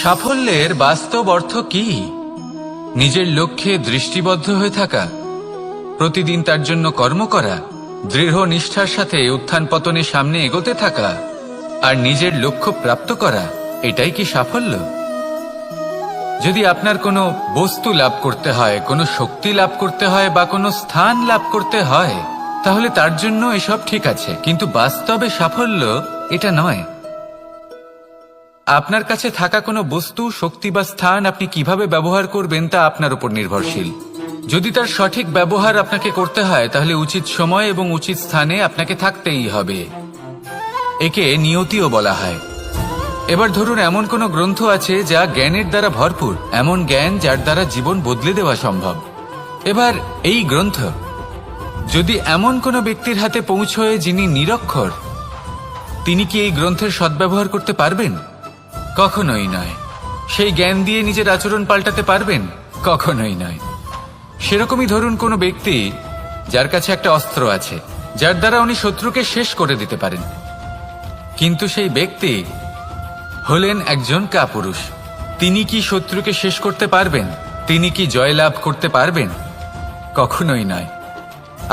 সাফল্যের বাস্তব অর্থ কি? নিজের লক্ষ্যে দৃষ্টিবদ্ধ হয়ে থাকা, প্রতিদিন তার জন্য কর্ম করা, দৃঢ় নিষ্ঠার সাথে উত্থান পতনে সামনে এগোতে থাকা আর নিজের লক্ষ্য প্রাপ্ত করা, এটাই কি সাফল্য? যদি আপনার কোনো বস্তু লাভ করতে হয়, কোনো শক্তি লাভ করতে হয় বা কোনো স্থান লাভ করতে হয়, তাহলে তার জন্য এসব ঠিক আছে, কিন্তু বাস্তবে সাফল্য এটা নয়। আপনার কাছে থাকা কোনো বস্তু, শক্তি বা স্থান আপনি কিভাবে ব্যবহার করবেন তা আপনার উপর নির্ভরশীল। যদি তার সঠিক ব্যবহার আপনাকে করতে হয়, তাহলে উচিত সময় এবং উচিত স্থানে আপনাকে থাকতেই হবে। একে নিয়তিও বলা হয়। এবার ধরুন, এমন কোনো গ্রন্থ আছে যা জ্ঞানের দ্বারা ভরপুর, এমন জ্ঞান যার দ্বারা জীবন বদলে দেওয়া সম্ভব। এবার এই গ্রন্থ যদি এমন কোনো ব্যক্তির হাতে পৌঁছয় যিনি নিরক্ষর, তিনি কি এই গ্রন্থের সদ্ব্যবহার করতে পারবেন? কখনোই নয়। সেই জ্ঞান দিয়ে নিজের আচরণ পাল্টাতে পারবেন? কখনোই নয়। সেরকমই ধরুন কোনো ব্যক্তি যার কাছে একটা অস্ত্র আছে, যার দ্বারা উনি শত্রুকে শেষ করে দিতে পারেন, কিন্তু সেই ব্যক্তি হলেন একজন কাপুরুষ। তিনি কি শত্রুকে শেষ করতে পারবেন? তিনি কি জয়লাভ করতে পারবেন? কখনোই নয়।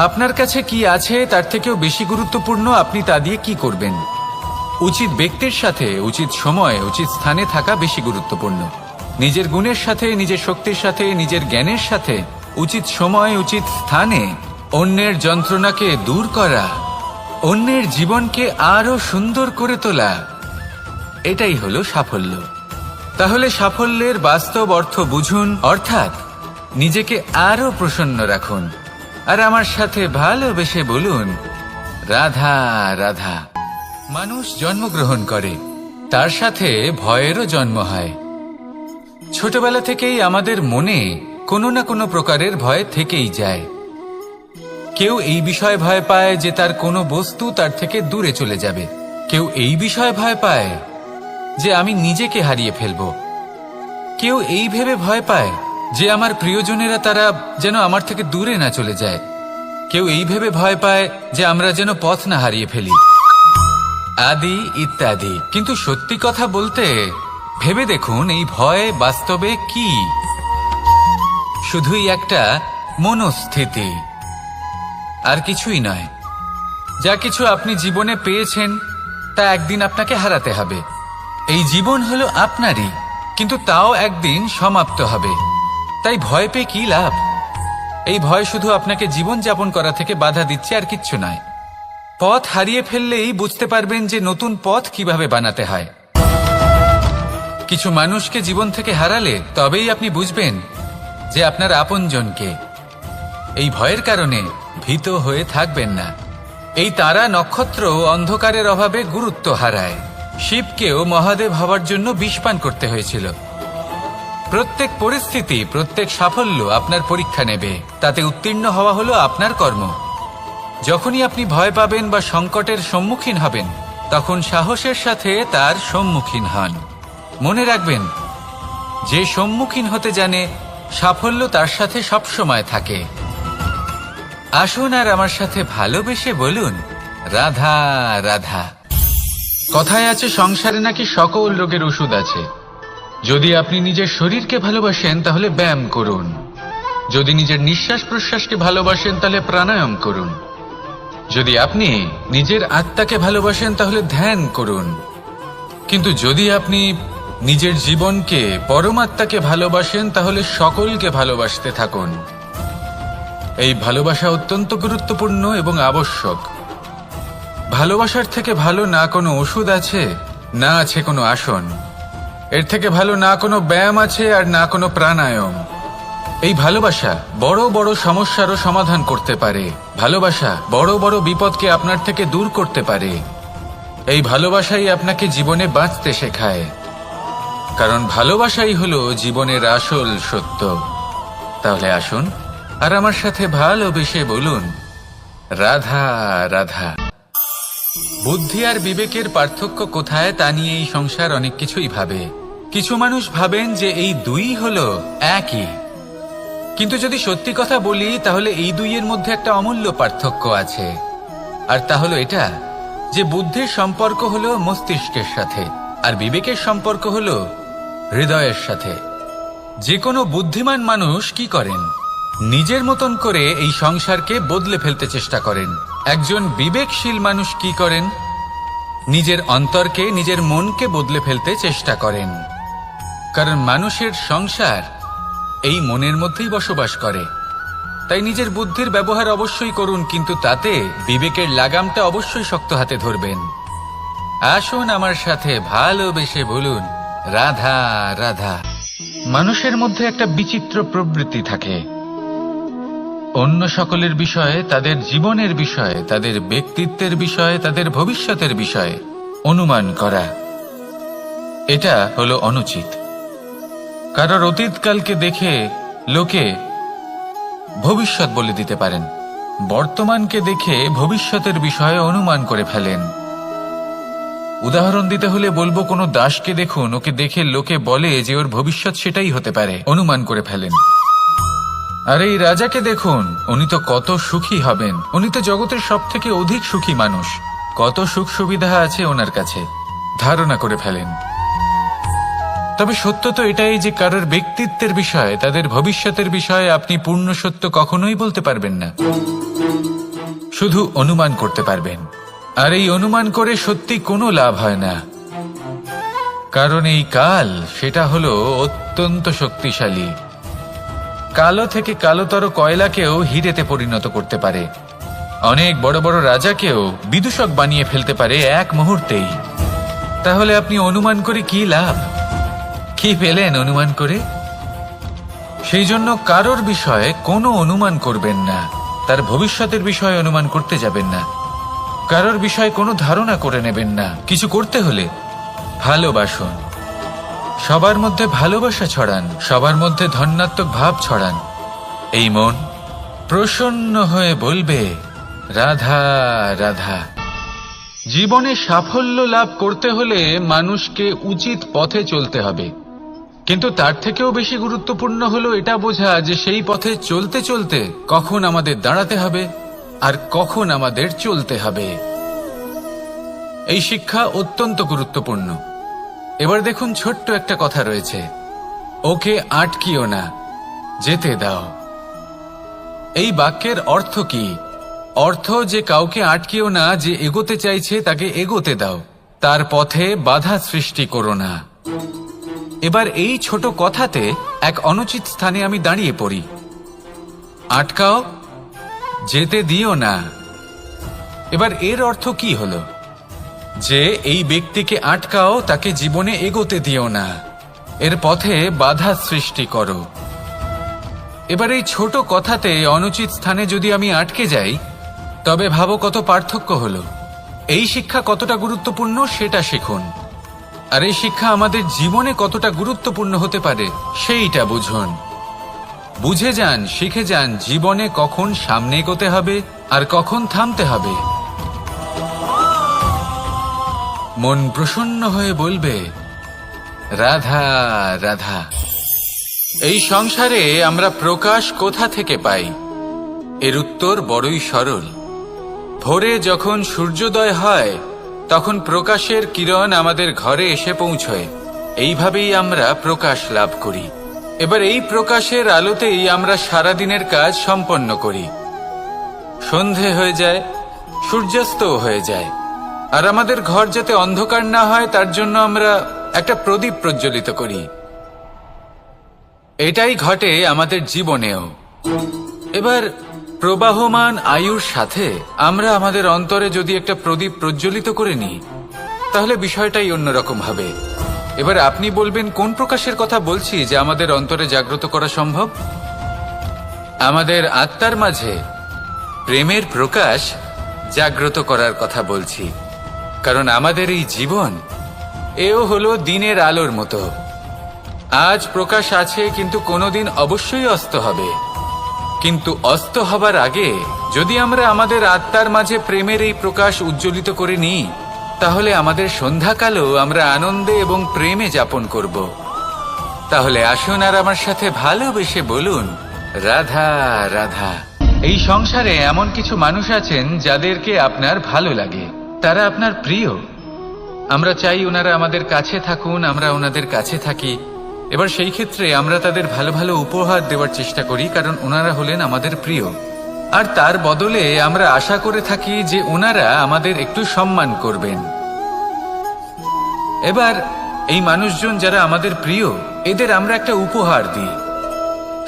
আপনার কাছে কি আছে তার থেকেও বেশি গুরুত্বপূর্ণ আপনি তা দিয়ে কি করবেন। উচিত ব্যক্তির সাথে উচিত সময় উচিত স্থানে থাকা বেশি গুরুত্বপূর্ণ। নিজের গুণের সাথে, নিজের শক্তির সাথে, নিজের জ্ঞানের সাথে উচিত সময় উচিত স্থানে অন্যের যন্ত্রণাকে দূর করা, অন্যের জীবনকে আরো সুন্দর করে তোলা, এটাই হলো সাফল্য। তাহলে সাফল্যের বাস্তব অর্থ বুঝুন, অর্থাৎ নিজেকে আরো প্রসন্ন রাখুন আর আমার সাথে ভালোবেসে বলুন, রাধা রাধা। মানুষ জন্মগ্রহণ করে, তার সাথে ভয়েরও জন্ম হয়। ছোটবেলা থেকেই আমাদের মনে কোনো না কোনো প্রকারের ভয় থেকেই যায়। কেউ এই বিষয়ে ভয় পায় যে তার কোনো বস্তু তার থেকে দূরে চলে যাবে। কেউ এই বিষয়ে ভয় পায় যে আমি নিজেকে হারিয়ে ফেলব। কেউ এই ভেবে ভয় পায় যে আমার প্রিয়জনেরা তারা যেন আমার থেকে দূরে না চলে যায়। কেউ এই ভেবে ভয় পায় যে আমরা যেন পথ না হারিয়ে ফেলি, আদি ইত্যাদি। কিন্তু সত্যি কথা বলতে, ভেবে দেখুন এই ভয় বাস্তবে কি? শুধুই একটা মনস্থিতি, আর কিছুই নয়। যা কিছু আপনি জীবনে পেয়েছেন তা একদিন আপনাকে হারাতে হবে। এই জীবন হলো আপনারই, কিন্তু তাও একদিন সমাপ্ত হবে। তাই ভয় পেয়ে কি লাভ? এই ভয় শুধু আপনাকে জীবন যাপন করা থেকে বাধা দিচ্ছে, আর কিচ্ছু নয়। পথ হারিয়ে ফেললেই বুঝতে পারবেন যে নতুন পথ কিভাবে বানাতে হয়। কিছু মানুষকে জীবন থেকে হারালে তবেই আপনি বুঝবেন যে আপনার আপনজনকে। এই ভয়ের কারণে ভীত হয়ে থাকবেন না। এই তারা নক্ষত্র অন্ধকারের অভাবে গুরুত্ব হারায়। শিবকেও মহাদেব হওয়ার জন্য বিষপান করতে হয়েছিল। প্রত্যেক পরিস্থিতি, প্রত্যেক সাফল্য আপনার পরীক্ষা নেবে। তাতে উত্তীর্ণ হওয়া হলো আপনার কর্ম। যখনই আপনি ভয় পাবেন বা সংকটের সম্মুখীন হবেন, তখন সাহসের সাথে তার সম্মুখীন হন। মনে রাখবেন, যে সম্মুখীন হতে জানে, সাফল্য তার সাথে সবসময় থাকে। আসুন আর আমার সাথে ভালোবেসে বলুন, রাধা রাধা। কথায় আছে, সংসারে নাকি সকল রোগের ওষুধ আছে। যদি আপনি নিজের শরীরকে ভালোবাসেন তাহলে ব্যায়াম করুন। যদি নিজের নিঃশ্বাস প্রশ্বাসকে ভালোবাসেন তাহলে প্রাণায়াম করুন। যদি আপনি নিজের আত্মাকে ভালোবাসেন তাহলে ধ্যান করুন। কিন্তু যদি আপনি নিজের জীবনকে, পরমাত্মাকে ভালোবাসেন তাহলে সকলকে ভালোবাসতে থাকুন। এই ভালোবাসা অত্যন্ত গুরুত্বপূর্ণ এবং আবশ্যক। ভালোবাসার থেকে ভালো না কোনো ওষুধ আছে, না আছে কোনো আসন। এর থেকে ভালো না কোনো ব্যায়াম আছে আর না কোনো প্রাণায়াম। এই ভালোবাসা বড় বড় সমস্যারও সমাধান করতে পারে। ভালোবাসা বড় বড় বিপদকে আপনার থেকে দূর করতে পারে। এই ভালোবাসাই আপনাকে জীবনে বাঁচতে শেখায়, কারণ ভালোবাসাই হলো জীবনের আসল সত্য। তাহলে আসুন আর আমার সাথে ভালোবেসে বলুন, রাধা রাধা। বুদ্ধি আর বিবেকের পার্থক্য কোথায় তা নিয়ে এই সংসার অনেক কিছুই ভাবে। কিছু মানুষ ভাবেন যে এই দুই হলো একই, কিন্তু যদি সত্যি কথা বলি তাহলে এই দুইয়ের মধ্যে একটা অমূল্য পার্থক্য আছে। আর তা হলো এটা যে বুদ্ধির সম্পর্ক হলো মস্তিষ্কের সাথে, আর বিবেকের সম্পর্ক হলো হৃদয়ের সাথে। যে কোনো বুদ্ধিমান মানুষ কি করেন? নিজের মতন করে এই সংসারকে বদলে ফেলতে চেষ্টা করেন। একজন বিবেকশীল মানুষ কি করেন? নিজের অন্তরকে, নিজের মনকে বদলে ফেলতে চেষ্টা করেন। কারণ মানুষের সংসার এই মনের মধ্যেই বসবাস করে। তাই নিজের বুদ্ধির ব্যবহার অবশ্যই করুন, কিন্তু তাতে বিবেকের লাগামটা অবশ্যই শক্ত হাতে ধরবেন। আসুন আমার সাথে ভালোবেসে বলুন, রাধা রাধা। মানুষের মধ্যে একটা বিচিত্র প্রবৃত্তি থাকে, অন্য সকলের বিষয়ে, তাদের জীবনের বিষয়ে, তাদের ব্যক্তিত্বের বিষয়ে, তাদের ভবিষ্যতের বিষয়ে অনুমান করা। এটা হলো অনুচিত। কারোর অতীতকালকে দেখে লোকে ভবিষ্যৎ বলে দিতে পারেন, বর্তমানকে দেখে ভবিষ্যতের বিষয়ে অনুমান করে ফেলেন। উদাহরণ দিতে হলে বলবো, কোনো দাসকে দেখুন, ওকে দেখে লোকে বলে যে ওর ভবিষ্যৎ সেটাই হতে পারে, অনুমান করে ফেলেন। আর এই রাজাকে দেখুন, উনি তো কত সুখী হবেন, উনি তো জগতের সব থেকে অধিক সুখী মানুষ, কত সুখ সুবিধা আছে ওনার কাছে, ধারণা করে ফেলেন। তবে সত্য তো এটাই যে কারোর ব্যক্তিত্বের বিষয়ে, তাদের ভবিষ্যতের বিষয়ে আপনি পূর্ণ সত্য কখনোই বলতে পারবেন না, শুধু অনুমান করতে পারবেন। আর এই অনুমান করে সত্যি কোনো লাভ হয় না, কারণ এই কাল সেটা হলো অত্যন্ত শক্তিশালী। কালো থেকে কালোতর কয়লাকেও হিরেতে পরিণত করতে পারে, অনেক বড় বড় রাজাকেও বিদূষক বানিয়ে ফেলতে পারে এক মুহূর্তেই। তাহলে আপনি অনুমান করে কি লাভ? কি পেলেন অনুমান করে? সেই জন্য কারোর বিষয়ে কোনো অনুমান করবেন না, তার ভবিষ্যতের বিষয়ে অনুমান করতে যাবেন না, কারোর বিষয়ে কোনো ধারণা করে নেবেন না। কিছু করতে হলে ভালোবাসুন, সবার মধ্যে ভালোবাসা ছড়ান, সবার মধ্যে ধন্যাত্মক ভাব ছড়ান। এই মন প্রসন্ন হয়ে বলবে, রাধা রাধা। জীবনে সাফল্য লাভ করতে হলে মানুষকে উচিত পথে চলতে হবে, কিন্তু তার থেকেও বেশি গুরুত্বপূর্ণ হলো এটা বোঝা যে সেই পথে চলতে চলতে কখন আমাদের দাঁড়াতে হবে আর কখন আমাদের চলতে হবে। এই শিক্ষা অত্যন্ত গুরুত্বপূর্ণ। এবার দেখুন, ছোট্ট একটা কথা রয়েছে, ওকে আটকিও না, যেতে দাও। এই বাক্যের অর্থ কি? অর্থ যে কাউকে আটকিও না, যে এগোতে চাইছে তাকে এগোতে দাও, তার পথে বাধা সৃষ্টি করো না। এবার এই ছোট কথাতে এক অনুচিত স্থানে আমি দাঁড়িয়ে পড়ি। আটকাও, যেতে দিও না। এবার এর অর্থ কি হলো? যে এই ব্যক্তিকে আটকাও, তাকে জীবনে এগোতে দিও না, এর পথে বাধা সৃষ্টি করো। এবার এই ছোট কথাতে অনুচিত স্থানে যদি আমি আটকে যাই, তবে ভাবো কত পার্থক্য হলো। এই শিক্ষা কতটা গুরুত্বপূর্ণ সেটা শিখুন, আর এই শিক্ষা আমাদের জীবনে কতটা গুরুত্বপূর্ণ হতে পারে সেইটা বুঝুন। বুঝে যান, শিখে যান জীবনে কখন সামনে এগোতে হবে আর কখন থামতে হবে। মন প্রসন্ন হয়ে বলবে, রাধা রাধা। এই সংসারে আমরা প্রকাশ কোথা থেকে পাই? এর উত্তর বড়ই সরল। ভোরে যখন সূর্যোদয় হয় তখন প্রকাশের কিরণ আমাদের ঘরে এসে পৌঁছয়, এইভাবেই আমরা প্রকাশ লাভ করি। এবার এই প্রকাশের আলোতেই আমরা সারাদিনের কাজ সম্পন্ন করি। সন্ধে হয়ে যায়, সূর্যাস্তও হয়ে যায়, আর আমাদের ঘর যাতে অন্ধকার না হয় তার জন্য আমরা একটা প্রদীপ প্রজ্বলিত করি। এটাই ঘটে আমাদের জীবনেও। এবার প্রবাহমান আয়ুর সাথে আমরা আমাদের অন্তরে যদি একটা প্রদীপ প্রজ্বলিত করে নিই, তাহলে বিষয়টাই অন্যরকম হবে। এবার আপনি বলবেন, কোন প্রকাশের কথা বলছি যে আমাদের অন্তরে জাগ্রত করা সম্ভব? আমাদের আত্মার মাঝে প্রেমের প্রকাশ জাগ্রত করার কথা বলছি। কারণ আমাদের এই জীবন এও হলো দিনের আলোর মতো। আজ প্রকাশ আছে, কিন্তু কোনোদিন অবশ্যই অস্ত হবে। কিন্তু অস্ত হবার আগে যদি আমরা আমাদের আত্মার মাঝে প্রেমের এই প্রকাশ উজ্জ্বলিত করে নিই, তাহলে আমাদের সন্ধ্যাকালও আমরা আনন্দে এবং প্রেমে যাপন করব। তাহলে আসুন আর আমার সাথে ভালোবেসে বলুন, রাধা রাধা। এই সংসারে এমন কিছু মানুষ আছেন যাদেরকে আপনার ভালো লাগে, তারা আপনার প্রিয়। আমরা চাই ওনারা আমাদের কাছে থাকুন, আমরা ওনাদের কাছে থাকি, এবার সেই ক্ষেত্রে আমরা তাদের ভালো ভালো উপহার দেওয়ার চেষ্টা করি, কারণ ওনারা হলেন আমাদের প্রিয়। আর তার বদলে আমরা আশা করে থাকি যে ওনারা আমাদের একটু সম্মান করবেন। এবার এই মানুষজন যারা আমাদের প্রিয়, এদের আমরা একটা উপহার দিই।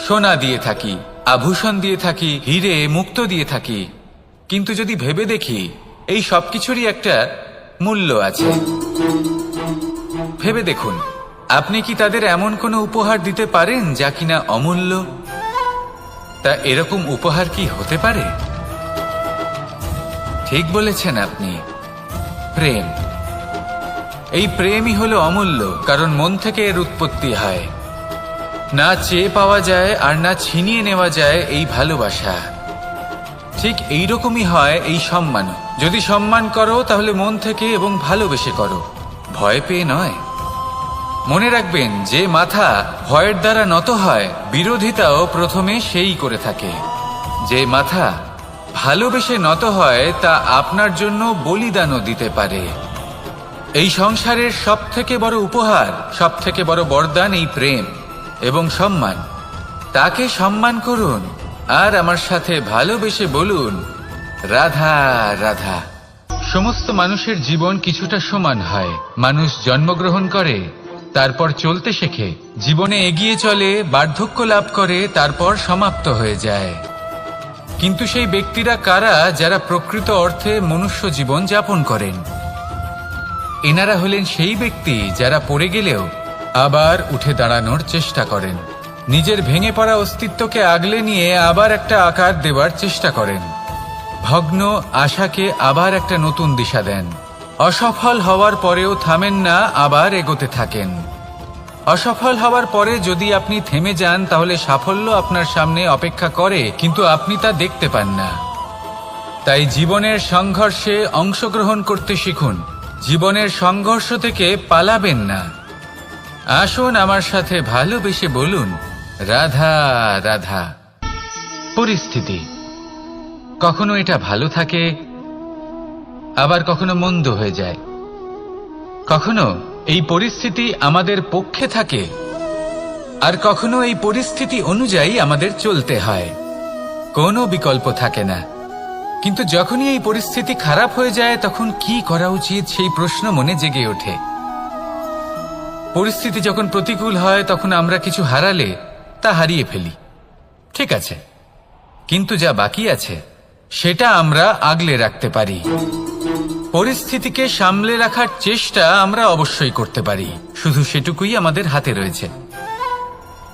সোনা দিয়ে থাকি, আভূষণ দিয়ে থাকি, হিরে মুক্তো দিয়ে থাকি। কিন্তু যদি ভেবে দেখি, এই সবকিছুরই একটা মূল্য আছে। ভেবে দেখুন, আপনি কি তাদের এমন কোনো উপহার দিতে পারেন যা কিনা অমূল্য? তা এরকম উপহার কি হতে পারে? ঠিক বলেছেন আপনি, প্রেম। এই প্রেমই হলো অমূল্য, কারণ মন থেকে এর উৎপত্তি হয়। না চেয়ে পাওয়া যায় আর না ছিনিয়ে নেওয়া যায় এই ভালোবাসা। ঠিক এইরকমই হয় এই সম্মান। যদি সম্মান করো তাহলে মন থেকে এবং ভালোবেসে করো, ভয় পেয়ে নয়। মনে রাখবেন, যে মাথা ভয়ের দ্বারা নত হয়, বিরোধিতাও প্রথমে সেই করে থাকে। যে মাথা ভালোবেসে নত হয়, তা আপনার জন্য বলিদানও দিতে পারে। এই সংসারের সব থেকে বড় উপহার, সব থেকে বড় বরদান এই প্রেম এবং সম্মান। তাকে সম্মান করুন আর আমার সাথে ভালোবেসে বলুন, রাধা রাধা। সমস্ত মানুষের জীবন কিছুটা সমান হয়। মানুষ জন্মগ্রহণ করে, তারপর চলতে শেখে, জীবনে এগিয়ে চলে, বার্ধক্য লাভ করে, তারপর সমাপ্ত হয়ে যায়। কিন্তু সেই ব্যক্তিরা কারা যারা প্রকৃত অর্থে মনুষ্য জীবন যাপন করেন? এনারা হলেন সেই ব্যক্তি যারা পড়ে গেলেও আবার উঠে দাঁড়ানোর চেষ্টা করেন, নিজের ভেঙে পড়া অস্তিত্বকে আগলে নিয়ে আবার একটা আকার দেওয়ার চেষ্টা করেন, ভগ্ন আশাকে আবার একটা নতুন দিশা দেন। অসফল হওয়ার পরেও থামেন না, আবার এগোতে থাকেন। অসফল হওয়ার পরে যদি আপনি থেমে যান, তাহলে সাফল্য আপনার সামনে অপেক্ষা করে, কিন্তু আপনি তা দেখতে পান না। তাই জীবনের সংঘর্ষে অংশগ্রহণ করতে শিখুন। জীবনের সংঘর্ষ থেকে পালাবেন না। আসুন আমার সাথে ভালোবেসে বলুন, রাধা রাধা। পরিস্থিতি কখনো এটা ভালো থাকে, আবার কখনো মন্দ হয়ে যায়। কখনো এই পরিস্থিতি আমাদের পক্ষে থাকে, আর কখনো এই পরিস্থিতি অনুযায়ী আমাদের চলতে হয়। কোনো বিকল্প থাকে না। কিন্তু যখনই এই পরিস্থিতি খারাপ হয়ে যায়, তখন কি করা উচিত সেই প্রশ্ন মনে জেগে ওঠে। পরিস্থিতি যখন প্রতিকূল হয়, তখন আমরা কিছু হারালে তা হারিয়ে ফেলি, ঠিক আছে, কিন্তু যা বাকি আছে সেটা আমরা আগলে রাখতে পারি। পরিস্থিতিকে সামলে রাখার চেষ্টা আমরা অবশ্যই করতে পারি, শুধু সেটুকুই আমাদের হাতে রয়েছে।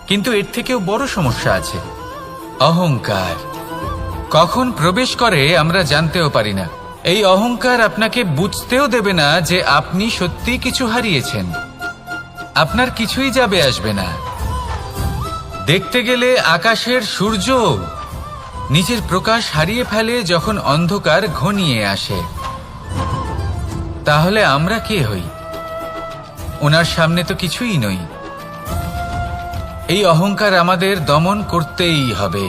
কিন্তু এর থেকেও বড় সমস্যা আছে, অহংকার। কখন প্রবেশ করে আমরা জানতেও পারি না। এই অহংকার আপনাকে বুঝতেও দেবে না যে আপনি সত্যি কিছু হারিয়েছেন। আপনার কিছুই যাবে আসবে না। দেখতে গেলে আকাশের সূর্য নিজের প্রকাশ হারিয়ে ফেলে যখন অন্ধকার ঘনিয়ে আসে। তাহলে আমরা কে হই? ওনার সামনে তো কিছুই নই। এই অহংকার আমাদের দমন করতেই হবে।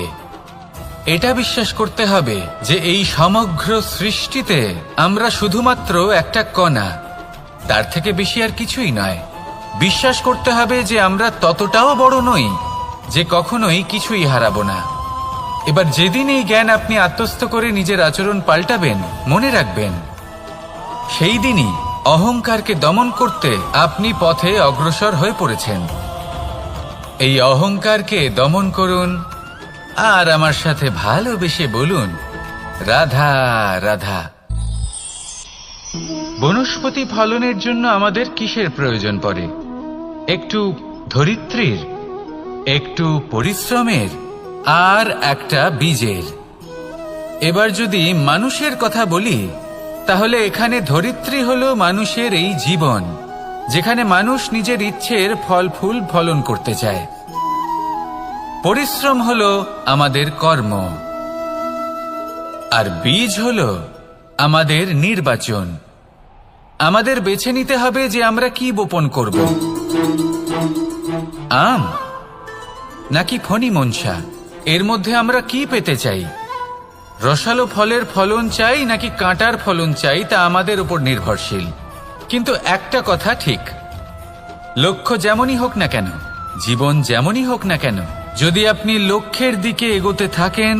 এটা বিশ্বাস করতে হবে যে এই সমগ্র সৃষ্টিতে আমরা শুধুমাত্র একটা কণা, তার থেকে বেশি আর কিছুই নয়। বিশ্বাস করতে হবে যে আমরা ততটাও বড় নই যে কখনোই কিছুই হারাবো না। এবার যেদিন এই জ্ঞান আপনি আত্মস্থ করে নিজের আচরণ পাল্টাবেন, মনে রাখবেন, সেই দিনই অহংকারকে দমন করতে আপনি পথে অগ্রসর হয়ে পড়েছেন। এই অহংকারকে দমন করুন আর আমার সাথে ভালোবেসে বলুন, রাধা রাধা। বনস্পতি ফলনের জন্য আমাদের কিসের প্রয়োজন পড়ে? একটু ধরিত্রীর, একটু পরিশ্রমের, আর একটা বীজের। এবার যদি মানুষের কথা বলি, তাহলে এখানে ধরিত্রী হলো মানুষের এই জীবন, যেখানে মানুষ নিজের ইচ্ছের ফল ফুল ফলন করতে চায়। পরিশ্রম হলো আমাদের কর্ম, আর বীজ হলো আমাদের নির্বাচন। আমাদের বেছে নিতে হবে যে আমরা কি বপন করব, আম নাকি ফণি মনসা। এর মধ্যে আমরা কি পেতে চাই? রসালো ফলের ফলন চাই নাকি কাঁটার ফলন চাই, তা আমাদের উপর নির্ভরশীল। কিন্তু একটা কথা ঠিক, লক্ষ্য যেমনই হোক না কেন, জীবন যেমনই হোক না কেন, যদি আপনি লক্ষ্যের দিকে এগোতে থাকেন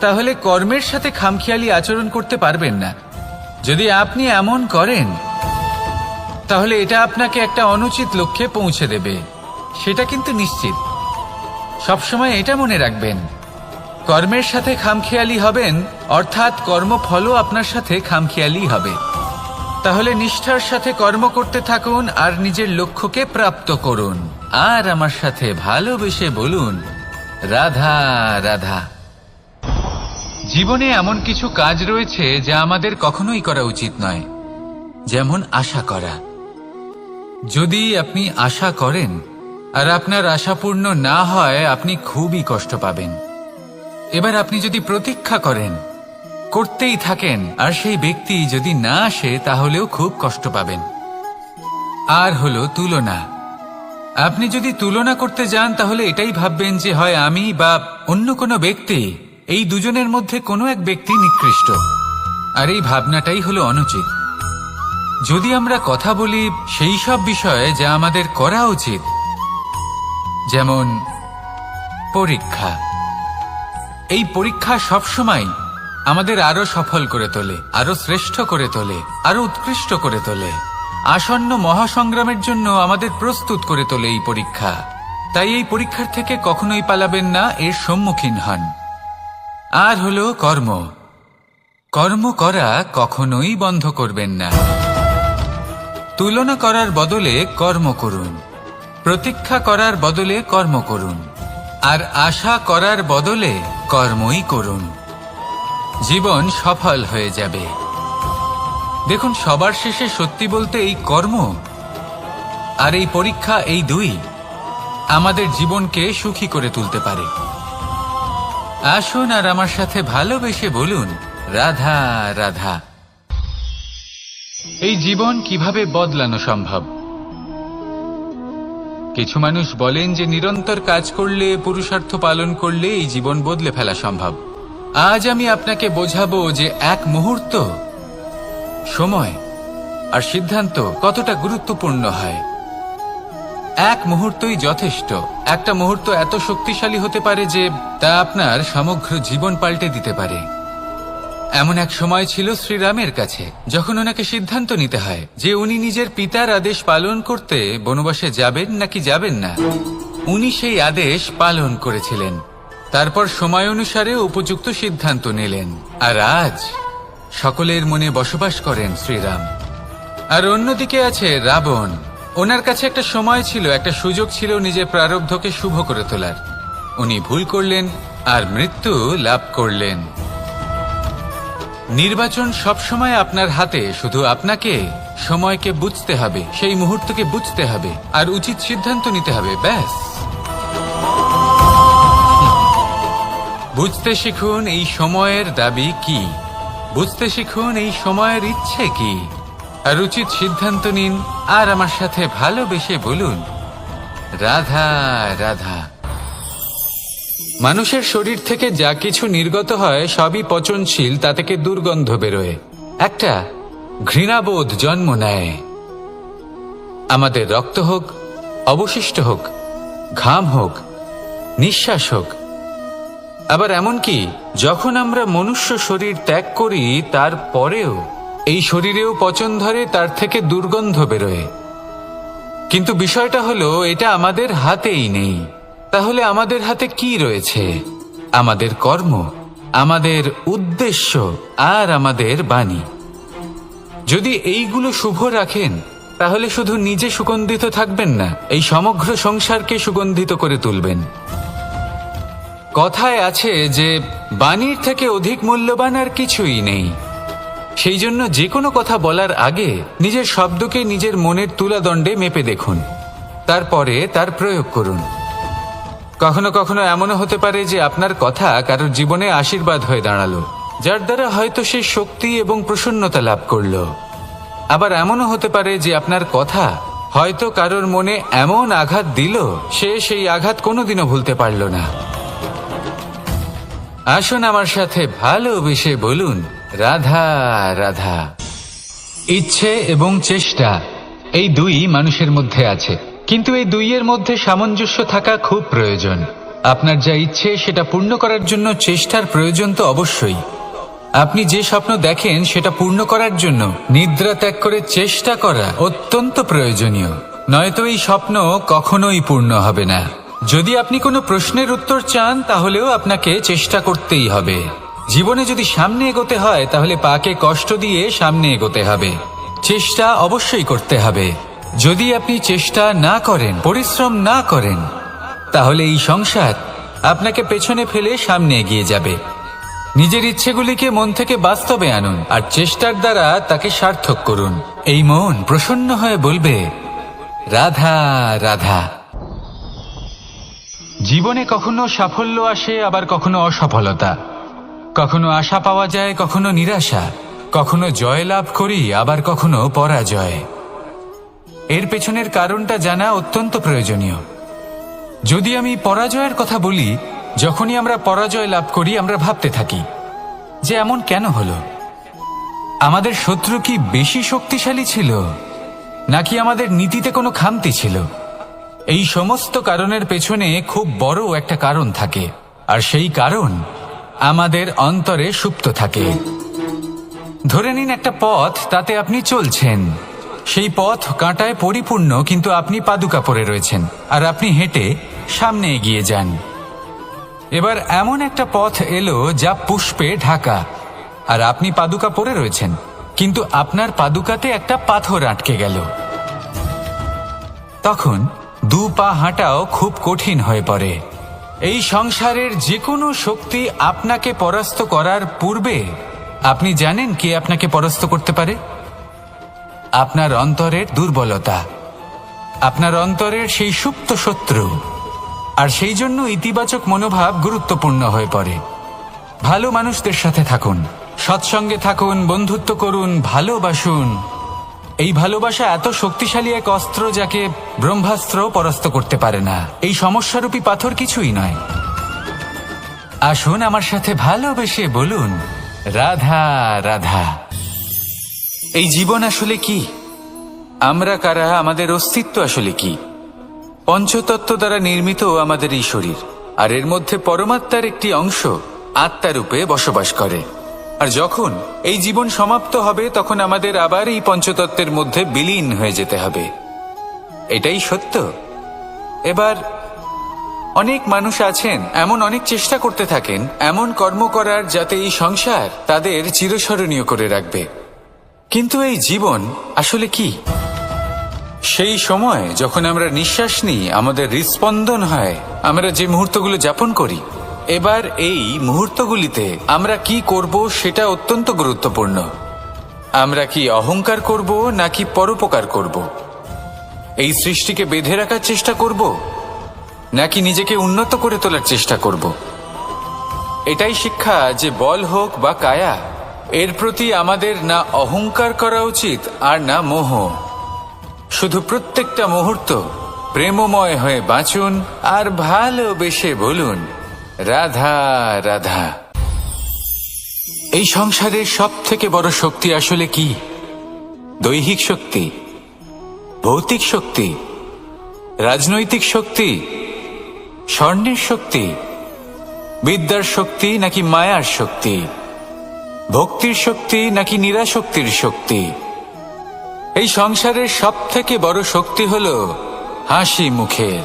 তাহলে কর্মের সাথে খামখেয়ালি আচরণ করতে পারবেন না। যদি আপনি এমন করেন তাহলে এটা আপনাকে একটা অনুচিত লক্ষ্যে পৌঁছে দেবে, সেটা কিন্তু নিশ্চিত। সবসময় এটা মনে রাখবেন, কর্মের সাথে খামখেয়ালি হবেন অর্থাৎ কর্মফলও আপনার সাথে খামখেয়ালি হবে। তাহলে নিষ্ঠার সাথে কর্ম করতে থাকুন আর নিজের লক্ষ্যকে প্রাপ্ত করুন। আর আমার সাথে ভালোবেসে বলুন, রাধা রাধা। জীবনে এমন কিছু কাজ রয়েছে যা আমাদের কখনোই করা উচিত নয়, যেমন আশা করা। যদি আপনি আশা করেন আর আপনার আশা পূর্ণ না হয়, আপনি খুবই কষ্ট পাবেন। এবার আপনি যদি প্রতীক্ষা করেন, করতেই থাকেন, আর সেই ব্যক্তি যদি না আসে তাহলেও খুব কষ্ট পাবেন। আর হলো তুলনা। আপনি যদি তুলনা করতে যান তাহলে এটাই ভাববেন যে হয় আমি বা অন্য কোনো ব্যক্তি, এই দুজনের মধ্যে কোনো এক ব্যক্তি নিকৃষ্ট। আর এই ভাবনাটাই হলো অনুচিত। যদি আমরা কথা বলি সেই সব বিষয়ে যা আমাদের করা উচিত, যেমন পরীক্ষা। এই পরীক্ষা সবসময় আমাদের আরো সফল করে তোলে, আরো শ্রেষ্ঠ করে তোলে, আরো উৎকৃষ্ট করে তোলে। আসন্ন মহাসংগ্রামের জন্য আমাদের প্রস্তুত করে তোলে এই পরীক্ষা। তাই এই পরীক্ষার থেকে কখনোই পালাবেন না, এর সম্মুখীন হন। আর হলো কর্ম। কর্ম করা কখনোই বন্ধ করবেন না। তুলনা করার বদলে কর্ম করুন, প্রতীক্ষা করার বদলে কর্ম করুন, আর আশা করার বদলে কর্মই করুন। জীবন সফল হয়ে যাবে। দেখুন, সবার শেষে সত্যি বলতে এই কর্ম আর এই পরীক্ষা, এই দুই আমাদের জীবনকে সুখী করে তুলতে পারে। আসুন আর আমার সাথে ভালোবেসে বলুন, রাধা রাধা। এই জীবন কিভাবে বদলানো সম্ভব? কিছু মানুষ বলেন যে নিরন্তর কাজ করলে, পুরুষার্থ পালন করলে এই জীবন বদলে ফেলা সম্ভব। আজ আমি আপনাকে বোঝাবো যে এক মুহূর্ত, সময় আর সিদ্ধান্ত কতটা গুরুত্বপূর্ণ হয়। এক মুহূর্তই যথেষ্ট। একটা মুহূর্ত এত শক্তিশালী হতে পারে যে তা আপনার সমগ্র জীবন পাল্টে দিতে পারে। এমন এক সময় ছিল শ্রীরামের কাছে, যখন ওনাকে সিদ্ধান্ত নিতে হয় যে উনি নিজের পিতার আদেশ পালন করতে বনবাসে যাবেন নাকি যাবেন না। উনি সেই আদেশ পালন করেছিলেন, তারপর সময় অনুসারে উপযুক্ত সিদ্ধান্ত নিলেন। আর আজ সকলের মনে বসবাস করেন শ্রীরাম। আর অন্যদিকে আছে রাবণ। ওনার কাছে একটা সময় ছিল, একটা সুযোগ ছিল নিজের প্রারব্ধকে শুভ করে তোলার। উনি ভুল করলেন আর মৃত্যু লাভ করলেন। নির্বাচন সবসময় আপনার হাতে, শুধু আপনাকে সময়কে বুঝতে হবে, সেই মুহূর্তকে বুঝতে হবে আর উচিত সিদ্ধান্ত নিতে হবে, ব্যাস। বুঝতে শিখুন এই সময়ের দাবি কি, বুঝতে শিখুন এই সময়ের ইচ্ছে কি, আর উচিত সিদ্ধান্ত নিন। আর আমার সাথে ভালোবেসে বলুন, রাধা রাধা। মানুষের শরীর থেকে যা কিছু নির্গত হয় সবই পচনশীল, তা থেকে দুর্গন্ধ বেরোয়, একটা ঘৃণাবোধ জন্ম নেয়। আমাদের রক্ত হোক, অবশিষ্ট হোক, ঘাম হোক, নিঃশ্বাস হোক, আবার এমনকি যখন আমরা মনুষ্য শরীর ত্যাগ করি তারপরেও এই শরীরেও পচন ধরে, তার থেকে দুর্গন্ধ বেরোয়। কিন্তু বিষয়টা হলো এটা আমাদের হাতেই নেই। তাহলে আমাদের হাতে কি রয়েছে? আমাদের কর্ম, আমাদের উদ্দেশ্য আর আমাদের বাণী। যদি এইগুলো শুভ রাখেন তাহলে শুধু নিজে সুগন্ধিত থাকবেন না, এই সমগ্র সংসারকে সুগন্ধিত করে তুলবেন। কথায় আছে যে বাণীর থেকে অধিক মূল্যবান আর কিছুই নেই। সেই জন্য যে কোনো কথা বলার আগে নিজের শব্দকে নিজের মনের তুলাদণ্ডে মেপে দেখুন, তারপরে তার প্রয়োগ করুন। কখনো কখনো এমনও হতে পারে যে আপনার কথা কারোর জীবনে আশীর্বাদ হয়ে দাঁড়ালো, যার দ্বারা হয়তো সে শক্তি এবং প্রসন্নতা লাভ করলো। আবার এমনও হতে পারে যে আপনার কথা হয়তো কারোর মনে এমন আঘাত দিল, সে সেই আঘাত কোনোদিনও ভুলতে পারল না। আসুন আমার সাথে ভালোবেসে বলুন, রাধা রাধা। ইচ্ছে এবং চেষ্টা, এই দুই মানুষের মধ্যে আছে। কিন্তু এই দুইয়ের মধ্যে সামঞ্জস্য থাকা খুব প্রয়োজন। আপনার যা ইচ্ছে সেটা পূর্ণ করার জন্য চেষ্টার প্রয়োজন তো অবশ্যই। আপনি যে স্বপ্ন দেখেন সেটা পূর্ণ করার জন্য নিদ্রা ত্যাগ করে চেষ্টা করা অত্যন্ত প্রয়োজনীয়, নয়তো এই স্বপ্ন কখনোই পূর্ণ হবে না। যদি আপনি কোনো প্রশ্নের উত্তর চান তাহলেও আপনাকে চেষ্টা করতেই হবে। জীবনে যদি সামনে এগোতে হয় তাহলে পাকে কষ্ট দিয়ে সামনে এগোতে হবে, চেষ্টা অবশ্যই করতে হবে। যদি আপনি চেষ্টা না করেন, পরিশ্রম না করেন, তাহলে এই সংসার আপনাকে পেছনে ফেলে সামনে এগিয়ে যাবে। নিজের ইচ্ছেগুলিকে মন থেকে বাস্তবে আনুন আর চেষ্টার দ্বারা তাকে সার্থক করুন। এই মন প্রসন্ন হয়ে বলবে, রাধা রাধা। জীবনে কখনো সাফল্য আসে, আবার কখনো অসফলতা, কখনো আশা পাওয়া যায়, কখনো নিরাশা, কখনো জয় লাভ করি, আবার কখনো পরাজয়। এর পেছনের কারণটা জানা অত্যন্ত প্রয়োজনীয়। যদি আমি পরাজয়ের কথা বলি, যখনই আমরা পরাজয় লাভ করি আমরা ভাবতে থাকি যে এমন কেন হলো? আমাদের শত্রু কি বেশি শক্তিশালী ছিল, নাকি আমাদের নীতিতে কোনো খামতি ছিল? এই সমস্ত কারণের পেছনে খুব বড় একটা কারণ থাকে, আর সেই কারণ আমাদের অন্তরে সুপ্ত থাকে। ধরে নিন একটা পথ, তাতে আপনি চলছেন, সেই পথ কাঁটায় পরিপূর্ণ, কিন্তু আপনি পাদুকা পরে রয়েছেন আর আপনি হেঁটে সামনে এগিয়ে যান। এবার এমন একটা পথ এলো যা পুষ্পে ঢাকা, আর আপনি পাদুকা পরে রয়েছেন, কিন্তু আপনার পাদুকাতে একটা পাথর আটকে গেল। তখন দু পা হাঁটাও খুব কঠিন হয়ে পড়ে। এই সংসারের যে কোনো শক্তি আপনাকে পরাস্ত করার পূর্বে আপনি জানেন কে আপনাকে পরাস্ত করতে পারে? আপনার অন্তরের দুর্বলতা, আপনার অন্তরের সেই সুপ্ত শত্রু। আর সেই জন্য ইতিবাচক মনোভাব গুরুত্বপূর্ণ হয়ে পড়ে। ভালো মানুষদের সাথে থাকুন, সৎসঙ্গে থাকুন, বন্ধুত্ব করুন, ভালোবাসুন। এই ভালোবাসা এত শক্তিশালী এক অস্ত্র যাকে ব্রহ্মাস্ত্র পরাস্ত করতে পারে না। এই সমস্যারূপী পাথর কিছুই নয়। আসুন আমার সাথে ভালোবেসে বলুন, রাধা রাধা। এই জীবন আসলে কি? আমরা কারা? আমাদের অস্তিত্ব আসলে কি? পঞ্চতত্ত্ব দ্বারা নির্মিত আমাদের এই শরীর, আর এর মধ্যে পরমাত্মার একটি অংশ আত্মারূপে বসবাস করে। আর যখন এই জীবন সমাপ্ত হবে তখন আমাদের আবার এই পঞ্চতত্ত্বের মধ্যে বিলীন হয়ে যেতে হবে। এটাই সত্য। এবার অনেক মানুষ আছেন এমন অনেক চেষ্টা করতে থাকেন এমন কর্ম করার যাতে এই সংসার তাদের চিরস্মরণীয় করে রাখবে। কিন্তু এই জীবন আসলে কি? সেই সময় যখন আমরা নিঃশ্বাস নিই, আমাদের হৃৎস্পন্দন হয়, আমরা যে মুহূর্তগুলো যাপন করি, এবার এই মুহূর্তগুলিতে আমরা কি করব সেটা অত্যন্ত গুরুত্বপূর্ণ। আমরা কি অহংকার করব নাকি পরোপকার করব? এই সৃষ্টিকে বেঁধে রাখার চেষ্টা করব নাকি নিজেকে উন্নত করে তোলার চেষ্টা করব? এটাই শিক্ষা যে বল হোক বা কায়া, এর প্রতি আমাদের না অহংকার করা উচিত আর না মোহ। শুধু প্রত্যেকটা মুহূর্ত প্রেমময় হয়ে বাঁচুন আর ভালোবেসে বলুন, রাধা রাধা। এই সংসারের সব থেকে বড় শক্তি আসলে কি? দৈহিক শক্তি, ভৌতিক শক্তি, রাজনৈতিক শক্তি, স্বর্ণের শক্তি, বিদ্যার শক্তি নাকি মায়ার শক্তি, ভক্তির শক্তি নাকি নিরাশক্তির শক্তি? এই সংসারের সব থেকে বড় শক্তি হলো হাসি মুখের।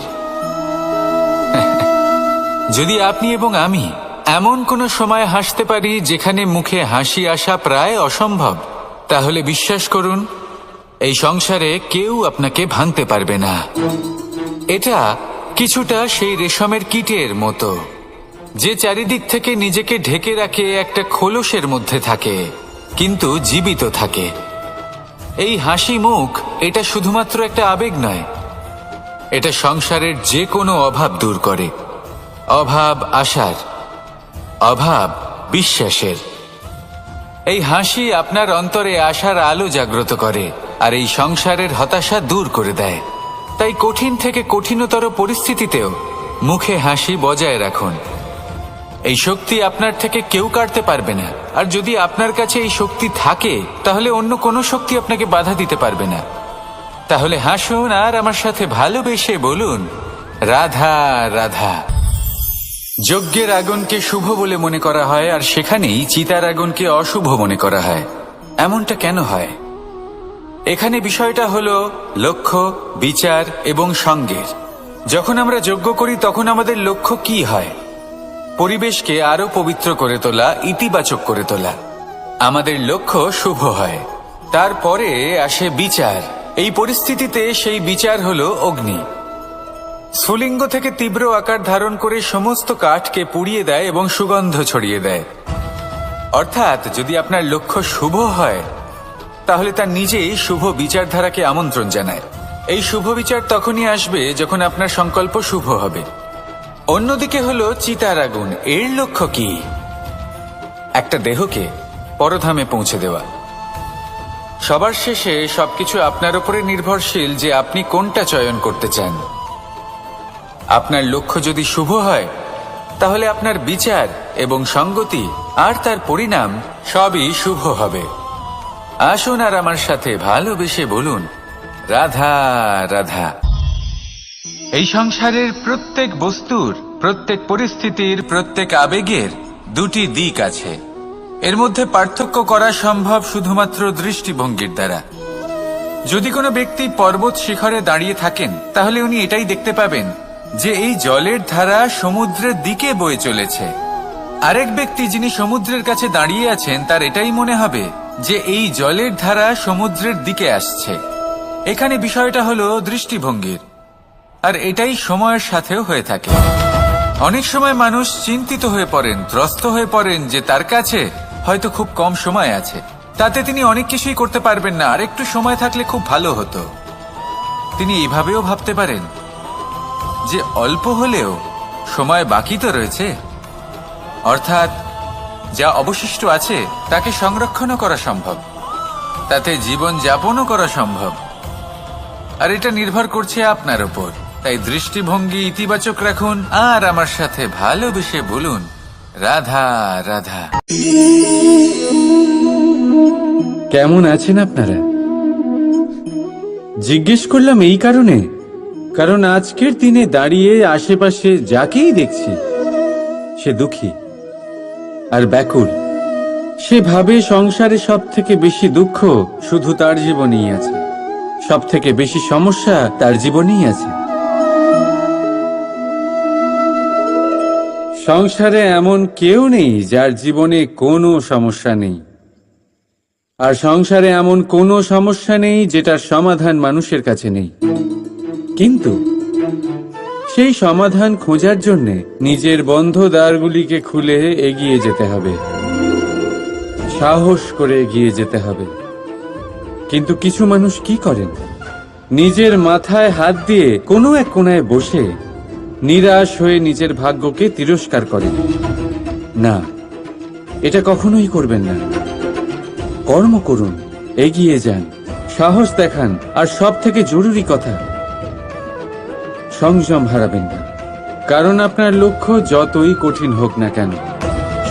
যদি আপনি এবং আমি এমন কোনো সময় হাসতে পারি যেখানে মুখে হাসি আসা প্রায় অসম্ভব, তাহলে বিশ্বাস করুন এই সংসারে কেউ আপনাকে ভাঙতে পারবে না। এটা কিছুটা সেই রেশমের কীটের মতো, যে চারিদিক থেকে নিজেকে ঢেকে রাখে একটা খোলসের মধ্যে থাকে কিন্তু জীবিত থাকে। এই হাসি মুখ এটা শুধুমাত্র একটা আবেগ নয়, এটা সংসারের যে কোনো অভাব দূর করে। অভাব আশার, অভাব বিশ্বাসের। এই হাসি আপনার অন্তরে আশার আলো জাগ্রত করে আর এই সংসারের হতাশা দূর করে দেয়। তাই কঠিন থেকে কঠিনতর পরিস্থিতিতেও মুখে হাসি বজায় রাখুন। এই শক্তি আপনার থেকে কেউ কাটতে পারবে না। আর যদি আপনার কাছে এই শক্তি থাকে তাহলে অন্য কোনো শক্তি আপনাকে বাধা দিতে পারবে না। তাহলে হাসুন আর আমার সাথে ভালোবেসে বলুন, রাধা রাধা। যজ্ঞের আগুনকে শুভ বলে মনে করা হয়, আর সেখানেই চিতার আগুনকে অশুভ মনে করা হয়। এমনটা কেন হয়? এখানে বিষয়টা হলো লক্ষ্য, বিচার এবং সঙ্গের। যখন আমরা যজ্ঞ করি তখন আমাদের লক্ষ্য কি হয়? পরিবেশকে আরো পবিত্র করে তোলা, ইতিবাচক করে তোলা। আমাদের লক্ষ্য শুভ হয়। তারপরে আসে বিচার। এই পরিস্থিতিতে সেই বিচার হলো অগ্নি। স্ফুলিঙ্গ থেকে তীব্র আকার ধারণ করে সমস্ত কাঠকে পুড়িয়ে দেয় এবং সুগন্ধ ছড়িয়ে দেয়। অর্থাৎ যদি আপনার লক্ষ্য শুভ হয় তাহলে তা নিজেই শুভ বিচারধারাকে আমন্ত্রণ জানায়। এই শুভ বিচার তখনই আসবে যখন আপনার সংকল্প শুভ হবে। অন্যদিকে হলো চিতার আগুন। এর লক্ষ্য কি? একটা দেহকে পরধামে পৌঁছে দেওয়া। সবার শেষে সবকিছু আপনার উপরে নির্ভরশীল যে আপনি কোনটা চয়ন করতে চান। আপনার লক্ষ্য যদি শুভ হয় তাহলে আপনার বিচার এবং সঙ্গতি আর তার পরিণাম সবই শুভ হবে। আসুন আর আমার সাথে ভালোবেসে বলুন, রাধা রাধা। এই সংসারের প্রত্যেক বস্তুর, প্রত্যেক পরিস্থিতির, প্রত্যেক আবেগের দুটি দিক আছে। এর মধ্যে পার্থক্য করা সম্ভব শুধুমাত্র দৃষ্টিভঙ্গির দ্বারা। যদি কোনো ব্যক্তি পর্বত শিখরে দাঁড়িয়ে থাকেন তাহলে উনি এটাই দেখতে পাবেন যে এই জলের ধারা সমুদ্রের দিকে বয়ে চলেছে। আরেক ব্যক্তি যিনি সমুদ্রের কাছে দাঁড়িয়ে আছেন তার এটাই মনে হবে যে এই জলের ধারা সমুদ্রের দিকে আসছে। এখানে বিষয়টা হলো দৃষ্টিভঙ্গির, আর এটাই সময়ের সাথেও হয়ে থাকে। অনেক সময় মানুষ চিন্তিত হয়ে পড়েন, ত্রস্ত হয়ে পড়েন যে তার কাছে হয়তো খুব কম সময় আছে, তাতে তিনি অনেক কিছুই করতে পারবেন না, আর একটু সময় থাকলে খুব ভালো হতো। তিনি এইভাবেও ভাবতে পারেন যে অল্প হলেও সময় বাকি তো রয়েছে, অর্থাৎ যা অবশিষ্ট আছে তাকে সংরক্ষণও করা সম্ভব, তাতে জীবন যাপনও করা সম্ভব। আর এটা নির্ভর করছে আপনার উপর। তাই দৃষ্টিভঙ্গি ইতিবাচক রাখুন আর আমার সাথে ভালোবেসে বলুন, রাধা রাধা। কেমন আছেন আপনারা? জিজ্ঞেস করলাম এই কারণে, কারণ আজকের দিনে দাঁড়িয়ে আশেপাশে যাকেই দেখছি সে দুঃখী আর ব্যাকুল। সে ভাবে সংসারে সব থেকে বেশি দুঃখ শুধু তার জীবনেই আছে, সব থেকে বেশি সমস্যা তার জীবনেই আছে। সংসারে এমন কেউ নেই যার জীবনে কোনো সমস্যা নেই, আর সংসারে এমন কোনো সমস্যা নেই যেটার সমাধান মানুষের কাছে নেই। কিন্তু সেই সমাধান খোঁজার জন্য নিজের বন্ধ দ্বারগুলিকে খুলে এগিয়ে যেতে হবে, সাহস করে এগিয়ে যেতে হবে। কিন্তু কিছু মানুষ কি করেন? নিজের মাথায় হাত দিয়ে কোনো এক কোণায় বসে নিরাশ হয়ে নিজের ভাগ্যকে তিরস্কার করেন। না, এটা কখনোই করবেন না। কর্ম করুন, এগিয়ে যান, সাহস দেখান, আর সব থেকে জরুরি কথা, সংযম হারাবেন না। কারণ আপনার লক্ষ্য যতই কঠিন হোক না কেন,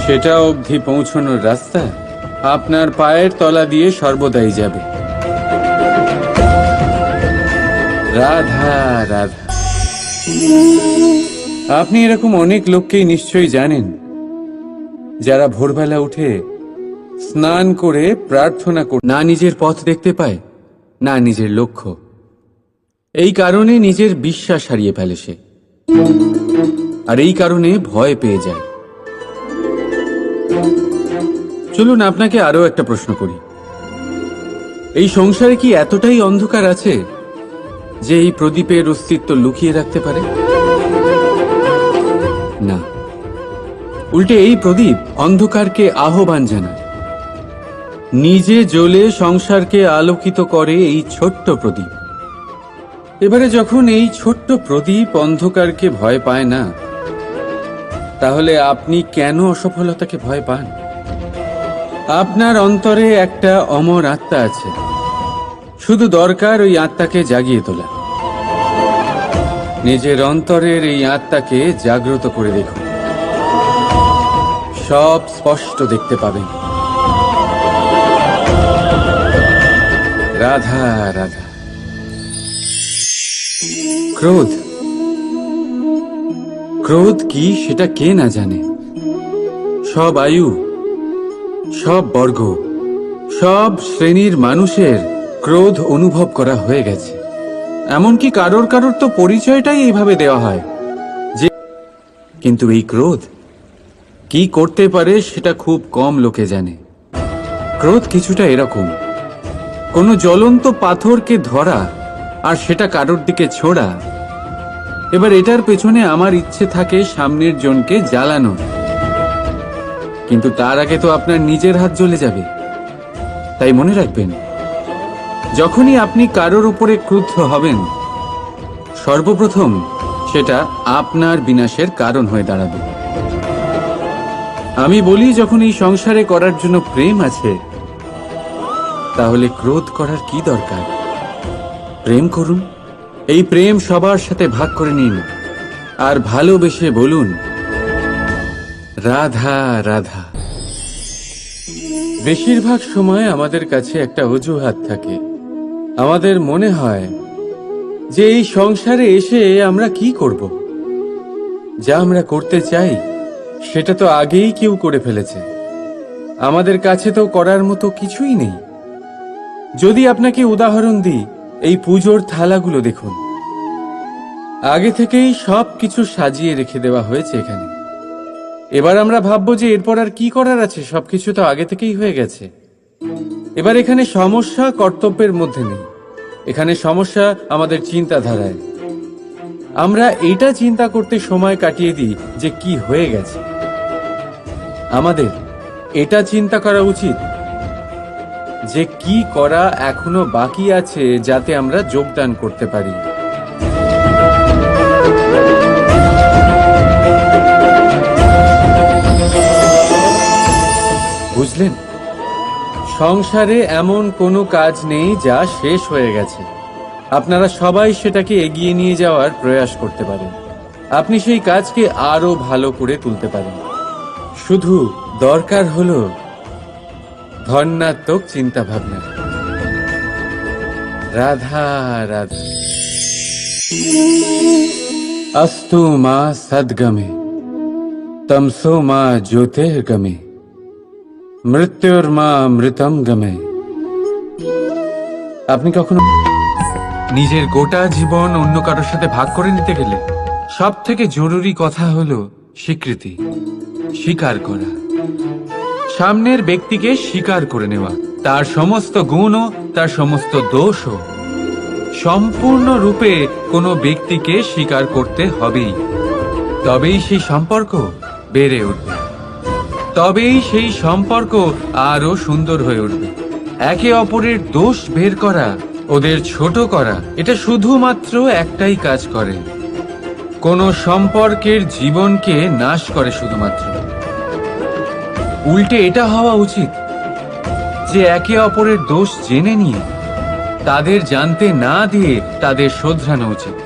সেটা অবধি পৌঁছানোর রাস্তা আপনার পায়ের তলা দিয়ে সর্বদাই যাবে। রাধা রাধা। আপনি এরকম অনেক লোককেই নিশ্চয়ই জানেন যারা ভোরবেলা উঠে স্নান করে প্রার্থনা করে না নিজের পথ দেখতে পায়, না নিজের লক্ষ্য। এই কারণে নিজের বিশ্বাস হারিয়ে ফেলে সে, আর এই কারণে ভয় পেয়ে যায়। চলুন আপনাকে আরো একটা প্রশ্ন করি। এই সংসারে কি এতটাই অন্ধকার আছে যে এই প্রদীপের অস্তিত্ব লুকিয়ে রাখতে পারে? না, উল্টে এই প্রদীপ অন্ধকারকে আহ্বান জানায়। নিজে জ্বলে সংসারকে আলোকিত করে এই ছোট্ট প্রদীপ। এবারে যখন এই ছোট্ট প্রদীপ অন্ধকারকে ভয় পায় না, তাহলে আপনি কেন অসফলতাকে ভয় পান? আপনার অন্তরে একটা অমর আত্মা আছে, শুধু দরকার ওই আত্মাকে জাগিয়ে তোলা। নিজের অন্তরের এই আত্মাকে জাগ্রত করে দেখুন, সব স্পষ্ট দেখতে পাবেন। রাধা রাধা। ক্রোধ ক্রোধ কি সেটা কে না জানে। সব আয়ু, সব বর্গ, সব শ্রেণীর মানুষের ক্রোধ অনুভব করা হয়ে গেছে। এমনকি কারোর কারোর তো পরিচয়টাই এইভাবে দেওয়া হয় যে, কিন্তু এই ক্রোধ কি করতে পারে সেটা খুব কম লোকে জানে। ক্রোধ কিছুটা এরকম, কোনো জ্বলন্ত পাথরকে ধরা আর সেটা কারোর দিকে ছোড়া। এবার এটার পেছনে আমার ইচ্ছে থাকে সামনের জনকে জ্বালানো, কিন্তু তার আগে তো আপনার নিজের হাত জ্বলে যাবে। তাই মনে রাখবেন, যখনই আপনি কারোর উপরে ক্রুদ্ধ হবেন, সর্বপ্রথম সেটা আপনার বিনাশের কারণ হয়ে দাঁড়াবে। আমি বলি, যখন এই সংসারে করার জন্য প্রেম আছে, তাহলে ক্রোধ করার কি দরকার? প্রেম করুন। এই প্রেম সবার সাথে ভাগ করে নিন আর ভালোবেসে বলুন, রাধা রাধা। বেশিরভাগ সময় আমাদের কাছে একটা অজুহাত থাকে। আমাদের মনে হয় যে এই সংসারে এসে আমরা কি করব? যা আমরা করতে চাই সেটা তো আগেই কেউ করে ফেলেছে। আমাদের কাছে তো করার মতো কিছুই নেই। যদি আপনাকে উদাহরণ দিই, এই পুজোর থালাগুলো দেখুন, আগে থেকেই সব কিছু সাজিয়ে রেখে দেওয়া হয়েছে এখানে। এবার আমরা ভাববো যে এরপর আর কি করার আছে, সবকিছু তো আগে থেকেই হয়ে গেছে। এবার এখানে সমস্যা কর্তব্যের মধ্যে নেই, এখানে সমস্যা আমাদের চিন্তাধারায়। আমরা এটা চিন্তা করতে সময় কাটিয়ে দিই যে কি হয়ে গেছে। আমাদের এটা চিন্তা করা উচিত যে কি করা এখনো বাকি আছে, যাতে আমরা যোগদান করতে পারি। বুঝলেন, সংসারে এমন কোনো কাজ নেই যা শেষ হয়ে গেছে। আপনারা সবাই সেটাকে এগিয়ে নিয়ে যাওয়ার প্রয়াস করতে পারেন। আপনি সেই কাজকে আরো ভালো করে তুলতে পারেন। শুধু দরকার হলো ধন্যাত্মক চিন্তা ভাবনা। রাধা রাধা। अस्तु मा सद्गमे तमसो मा ज्योतिर्गमे মৃত্যুর্মা মৃতম গমে। আপনি কখনো নিজের গোটা জীবন অন্য কারোর সাথে ভাগ করে নিতে গেলে সব থেকে জরুরি কথা হলো স্বীকৃতি, স্বীকার করা। সামনের ব্যক্তিকে স্বীকার করে নেওয়া, তার সমস্ত গুণও তার সমস্ত দোষও। সম্পূর্ণরূপে কোনো ব্যক্তিকে স্বীকার করতে হবেই, তবেই সেই সম্পর্ক বেড়ে উঠবে, তবেই সেই সম্পর্ক আরো সুন্দর হয়ে উঠবে। একে অপরের দোষ বের করা, ওদের ছোট করা, এটা শুধুমাত্র একটাই কাজ করে, কোনো সম্পর্কের জীবনকে নাশ করে শুধুমাত্র। উল্টে এটা হওয়া উচিত যে একে অপরের দোষ জেনে নিয়ে তাদের জানতে না দিয়ে তাদের শোধরানো উচিত।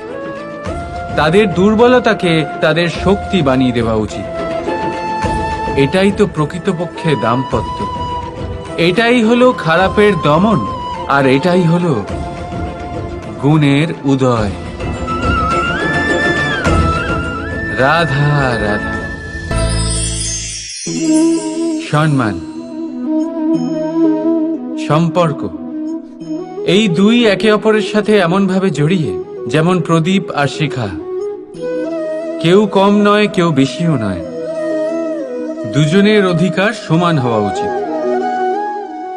তাদের দুর্বলতাকে তাদের শক্তি বানিয়ে দেওয়া উচিত। এটাই তো প্রকৃতপক্ষে দাম্পত্য। এটাই হলো খারাপের দমন, আর এটাই হলো গুণের উদয়। রাধা রাধা। সম্মান, সম্পর্ক, এই দুই একে অপরের সাথে এমন ভাবে জড়িয়ে যেমন প্রদীপ আর শিখা। কেউ কম নয়, কেউ বেশিও নয়। দুজনের অধিকার সমান হওয়া উচিত,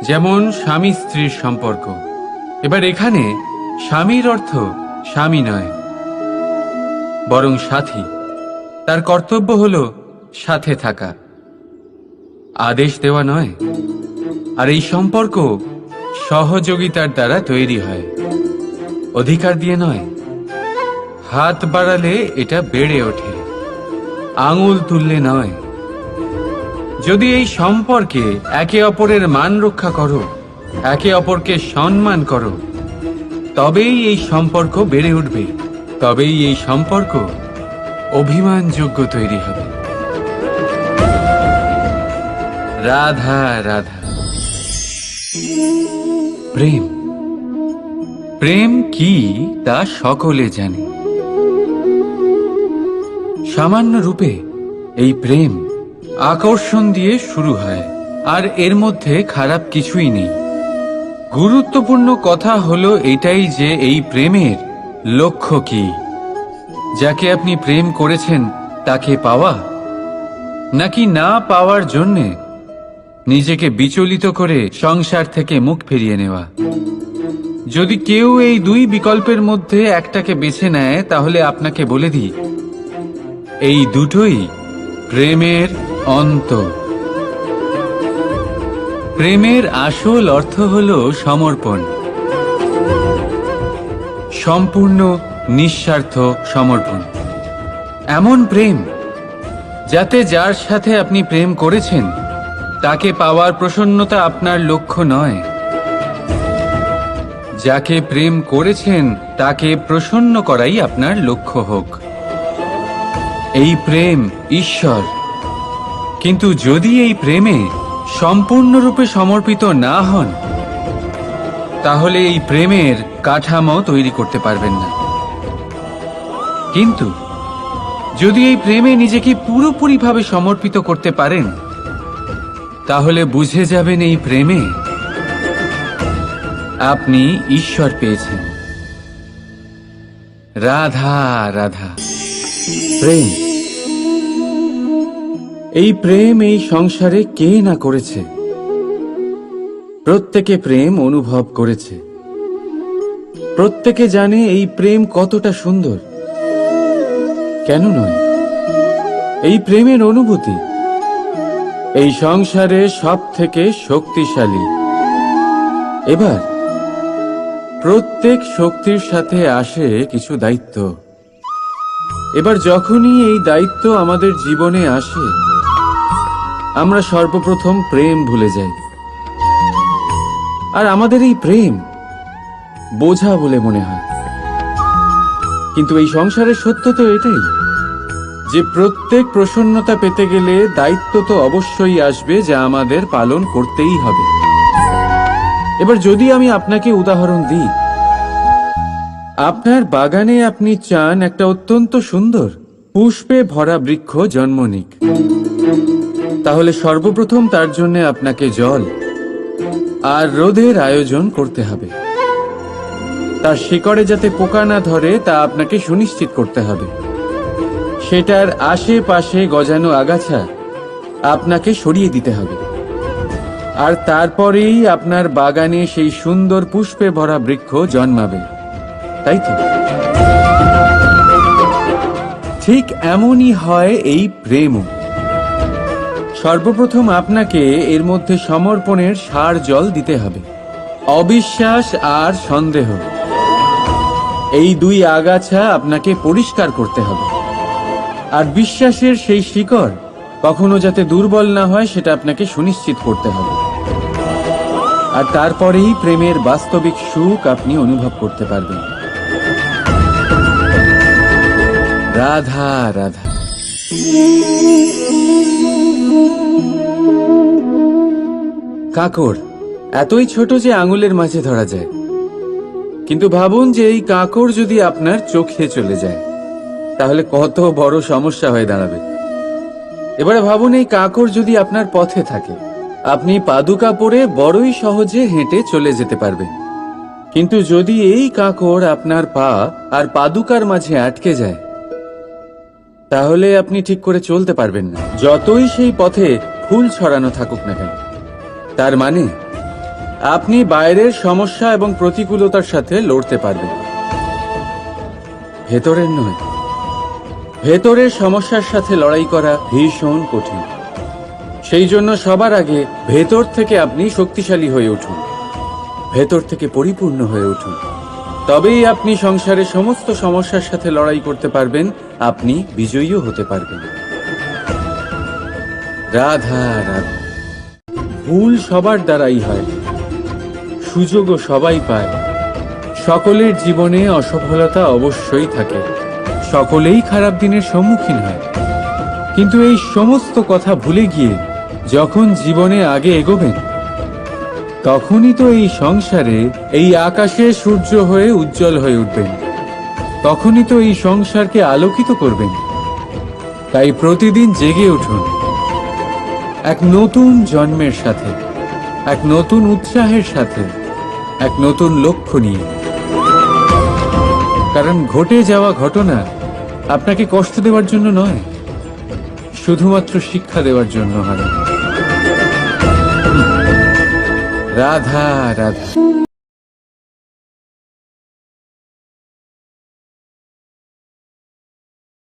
যেমন স্বামী স্ত্রীর সম্পর্ক। এবার এখানে স্বামীর অর্থ স্বামী নয়, বরং সাথী। তার কর্তব্য হলো সাথে থাকা, আদেশ দেওয়া নয়। আর এই সম্পর্ক সহযোগিতার দ্বারা তৈরি হয়, অধিকার দিয়ে নয়। হাত বাড়ালে এটা বেড়ে ওঠে, আঙুল তুললে নয়। যদি এই সম্পর্কে একে অপরের মান রক্ষা করো, একে অপরকে সম্মান করো, তবেই এই সম্পর্ক বেড়ে উঠবে, তবেই এই সম্পর্ক অভিমানযোগ্য তৈরি হবে। রাধা রাধা। প্রেম, প্রেম কি তা সকলে জানে, সামান্য রূপে এই প্রেম আকর্ষণ দিয়ে শুরু হয়, আর এর মধ্যে খারাপ কিছুই নেই। গুরুত্বপূর্ণ কথা হলো এটাই যে এই প্রেমের লক্ষ্য কি। যাকে আপনি প্রেম করেছেন তাকে পাওয়া, নাকি না পাওয়ার জন্যে নিজেকে বিচলিত করে সংসার থেকে মুখ ফিরিয়ে নেওয়া। যদি কেউ এই দুই বিকল্পের মধ্যে একটাকে বেছে নেয়, তাহলে আপনাকে বলে দিই, এই দুটোই প্রেমের অন্ত। প্রেমের আসল অর্থ হল সমর্পণ, সম্পূর্ণ নিঃস্বার্থ সমর্পণ। এমন প্রেম যাতে যার সাথে আপনি প্রেম করেছেন তাকে পাওয়ার প্রসন্নতা আপনার লক্ষ্য নয়, যাকে প্রেম করেছেন তাকে প্রসন্ন করাই আপনার লক্ষ্য হোক। এই প্রেম ঈশ্বর। কিন্তু যদি এই প্রেমে সম্পূর্ণরূপে সমর্পিত না হন, তাহলে এই প্রেমের কাঠামো তৈরি করতে পারবেন না। কিন্তু যদি এই প্রেমে নিজেকে পুরোপুরিভাবে সমর্পিত করতে পারেন, তাহলে বুঝে যাবেন এই প্রেমে আপনি ঈশ্বর পেয়েছেন। রাধা রাধা। প্রেম, এই প্রেম এই সংসারে কে না করেছে? প্রত্যেকে প্রেম অনুভব করেছে। প্রত্যেকে জানে এই প্রেম কতটা সুন্দর। কেন নয়? এই প্রেমের অনুভূতি এই সংসারে সব থেকে শক্তিশালী। এবার প্রত্যেক শক্তির সাথে আসে কিছু দায়িত্ব। এবার যখনই এই দায়িত্ব আমাদের জীবনে আসে, আমরা সর্বপ্রথম প্রেম ভুলে যাই। আর আমাদের এই প্রেম বোঝা বলে মনে হয়। কিন্তু এই সংসারের সত্য তো এটাই যে প্রত্যেক প্রসন্নতা পেতে গেলে দায়িত্ব তো অবশ্যই আসবে, যা আমাদের পালন করতেই হবে। এবার যদি আমি আপনাকে উদাহরণ দিই, আপনার বাগানে আপনি চান একটা অত্যন্ত সুন্দর পুষ্পে ভরা বৃক্ষ জন্ম নিক, তাহলে সর্বপ্রথম তার জন্য আপনাকে জল আর রোদের আয়োজন করতে হবে। তার শিকড়ে যাতে পোকা না ধরে তা আপনাকে সুনিশ্চিত করতে হবে। সেটার আশেপাশে গজানো আগাছা আপনাকে সরিয়ে দিতে হবে। আর তারপরেই আপনার বাগানে সেই সুন্দর পুষ্পে ভরা বৃক্ষ জন্মাবে, তাই তো? ঠিক এমনই হয় এই প্রেমও। সর্বপ্রথম আপনাকে এর মধ্যে সমর্পণের সার জল দিতে হবে। অবিশ্বাস আর সন্দেহ, এই দুই আগাছা আপনাকে পরিষ্কার করতে হবে। আর বিশ্বাসের সেই শিকড় কখনো যাতে দুর্বল না হয়, সেটা আপনাকে সুনিশ্চিত করতে হবে। আর তারপরেই প্রেমের বাস্তবিক সুখ আপনি অনুভব করতে পারবেন। রাধা রাধা। কাঁকড় এতই ছোট যে আঙুলের মাঝে ধরা যায়, কিন্তু ভাবুন যে এই কাঁকড় যদি আপনার চোখে চলে যায়, তাহলে কত বড় সমস্যা হয়ে দাঁড়াবে। এবারে ভাবুন এই কাঁকড় যদি আপনার পথে থাকে, আপনি পাদুকা পরে বড়ই সহজে হেঁটে চলে যেতে পারবেন। কিন্তু যদি এই কাঁকড় আপনার পা আর পাদুকার মাঝে আটকে যায়, তাহলে আপনি ঠিক করে চলতে পারবেন না, যতই সেই পথে ফুল ছড়ানো থাকুক না কেন। তার মানে আপনি বাইরের সমস্যা এবং প্রতিকূলতার সাথে লড়তে পারবেন, ভেতরের নয়। ভেতরের সমস্যার সাথে লড়াই করা ভীষণ কঠিন। সেই জন্য সবার আগে ভেতর থেকে আপনি শক্তিশালী হয়ে উঠুন, ভেতর থেকে পরিপূর্ণ হয়ে উঠুন। তবেই আপনি সংসারের সমস্ত সমস্যার সাথে লড়াই করতে পারবেন, আপনি বিজয়ীও হতে পারবেন। রাধা রাধা। ভুল সবার দ্বারাই হয়, সুযোগও সবাই পায়। সকলের জীবনে অসফলতা অবশ্যই থাকে, সকলেই খারাপ দিনের সম্মুখীন হয়। কিন্তু এই সমস্ত কথা ভুলে গিয়ে যখন জীবনে আগে এগোবেন, তখনই তো এই সংসারে এই আকাশে সূর্য হয়ে উজ্জ্বল হয়ে উঠবেন। তখনই তো এই সংসারকে আলোকিত করবেন। তাই প্রতিদিন জেগে উঠুন এক নতুন জন্মের সাথে, এক নতুন উৎসাহের সাথে, এক নতুন লক্ষ্য নিয়ে। কারণ ঘটে যাওয়া ঘটনা আপনাকে কষ্ট দেওয়ার জন্য নয়, শুধুমাত্র শিক্ষা দেওয়ার জন্য হয়। রাধা রাধা।